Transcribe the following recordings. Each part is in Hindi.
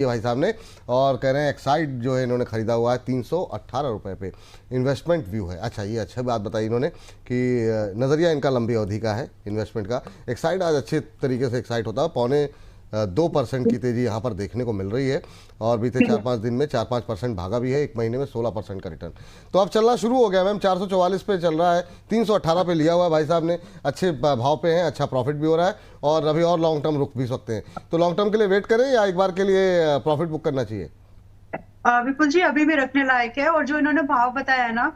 ये भाई साहब ने, और कह रहे हैं एक्साइड जो है इन्होंने खरीदा हुआ है 318 रुपये पे। इन्वेस्टमेंट व्यू है। अच्छा, ये अच्छी बात बताई इन्होंने कि नज़रिया इनका लंबी अवधि का है इन्वेस्टमेंट का। एक्साइड आज अच्छे तरीके से एक्साइड होता है, 2.25% की तेज़ी यहाँ पर देखने को मिल रही है और बीते 4-5 दिन में 4-5% भागा भी है, एक महीने में 16% का रिटर्न। तो अब चलना शुरू हो गया मैम, 444 पे चल रहा है, 318 पे लिया हुआ है भाई साहब ने, अच्छे भाव पे हैं, अच्छा प्रॉफिट भी हो रहा है और अभी और लॉन्ग टर्म रुक भी सकते हैं। तो लॉन्ग टर्म के लिए वेट करें या एक बार के लिए प्रॉफिट बुक करना चाहिए? विपुल जी, अभी भी रखने लायक है। और जो इन्होंने भाव बताया है ना,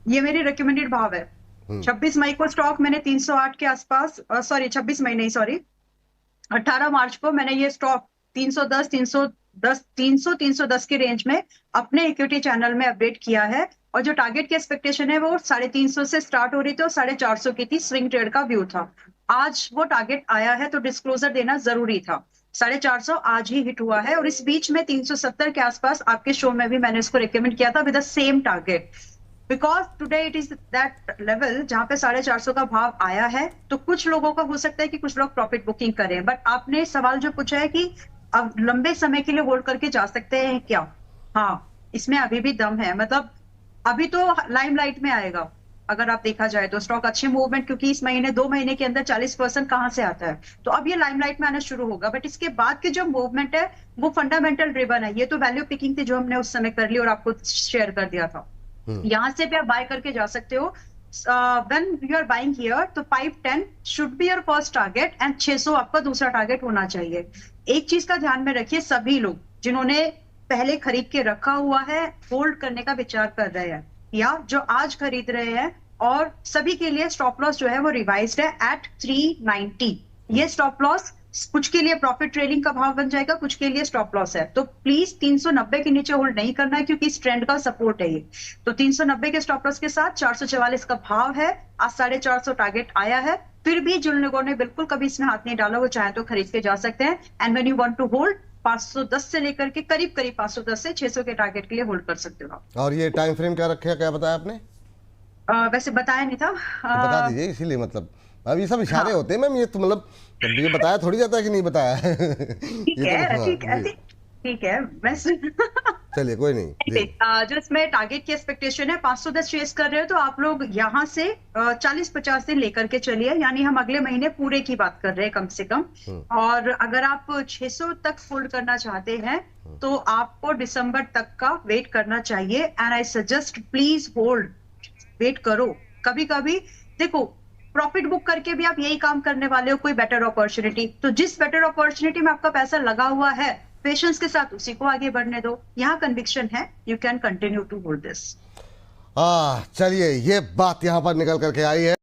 ये मेरी रिकमेंडेड भाव है। 26 मई को स्टॉक मैंने 308 के आसपास, सॉरी 26 मई नहीं, सॉरी 18 मार्च को मैंने ये स्टॉक 310 310 300 310 के रेंज में अपने इक्विटी चैनल में अपडेट किया है। और जो टारगेट की एक्सपेक्टेशन है वो 350 से स्टार्ट हो रही थी और 450 की थी, स्विंग ट्रेड का व्यू था। आज वो टारगेट आया है तो डिस्क्लोजर देना जरूरी था। 450 आज ही हिट हुआ है और इस बीच में 370 के आसपास आपके शो में भी मैंने इसको रिकमेंड किया था with the same target. Because today it is that level जहां पे 450 का भाव आया है, तो कुछ लोगों का हो सकता है कि कुछ लोग प्रॉफिट बुकिंग करें। बट आपने सवाल जो पूछा है कि अब लंबे समय के लिए होल्ड करके जा सकते हैं क्या, हाँ, इसमें अभी भी दम है। मतलब अभी तो लाइमलाइट में आएगा अगर आप देखा जाए तो स्टॉक अच्छे मूवमेंट, क्योंकि इस महीने 2 महीने के अंदर 40% कहां से आता है, तो अब ये लाइमलाइट में आना शुरू होगा। बट इसके बाद की जो मूवमेंट है वो फंडामेंटल ड्रिवन है। ये तो वैल्यू पिकिंग थी जो हमने उस समय कर ली और आपको शेयर कर दिया था। यहां से भी आप बाय करके जा सकते हो। When you are buying here तो 510 should be your first target and 600 आपका दूसरा टारगेट होना चाहिए। एक चीज का ध्यान में रखिए, सभी लोग जिन्होंने पहले खरीद के रखा हुआ है, होल्ड करने का विचार कर रहे हैं या जो आज खरीद रहे हैं, और सभी के लिए स्टॉप लॉस जो है वो रिवाइज्ड है एट 390। ये स्टॉप लॉस कुछ के लिए प्रॉफिट ट्रेलिंग का भाव बन जाएगा, कुछ के लिए स्टॉप लॉस है। तो प्लीज 390 के नीचे होल्ड नहीं करना है क्योंकि इस ट्रेंड का सपोर्ट है ये। तो 390 के स्टॉप लॉस के साथ 444 का भाव है। आज 450 टारगेट आया है। फिर भी जिन लोगों ने बिल्कुल कभी इसमें हाथ नहीं डाला वो चाहे तो खरीद के जा सकते हैं। And when you want to hold, 510 से लेकर के करीब करीब 510 से 600 के टारगेट के लिए होल्ड कर सकते हो आप। और ये टाइम फ्रेम क्या रखे, क्या बताया आपने? वैसे बताया नहीं था। तो बता दीजिए, इसीलिए मतलब अब ये सब इशारे हाँ, होते हैं मैम, ये तो मतलब तब ये बताया थोड़ी जाता है कि नहीं बताया है। ठीक ये तो है, हाँ ठीक है, जी, ठीक है। मैं चलिए कोई नहीं जी। जो इसमें टारगेट की एक्सपेक्टेशन है 510 चेस कर रहे हो, तो आप लोग यहाँ से 40-50 दिन लेकर के चलिए, यानी हम अगले महीने पूरे की बात कर रहे हैं कम से कम। और अगर आप 600 तक होल्ड करना चाहते हैं तो आपको दिसंबर तक का वेट करना चाहिए। And I suggest please hold, wait करो। कभी कभी देखो, प्रॉफिट बुक करके भी आप यही काम करने वाले हो, कोई बेटर अपॉर्चुनिटी, तो जिस बेटर अपॉर्चुनिटी में आपका पैसा लगा हुआ है पेशेंस के साथ उसी को आगे बढ़ने दो। यहाँ कन्विक्शन है, you can continue to hold this. चलिए, ये बात यहाँ पर निकल करके आई है।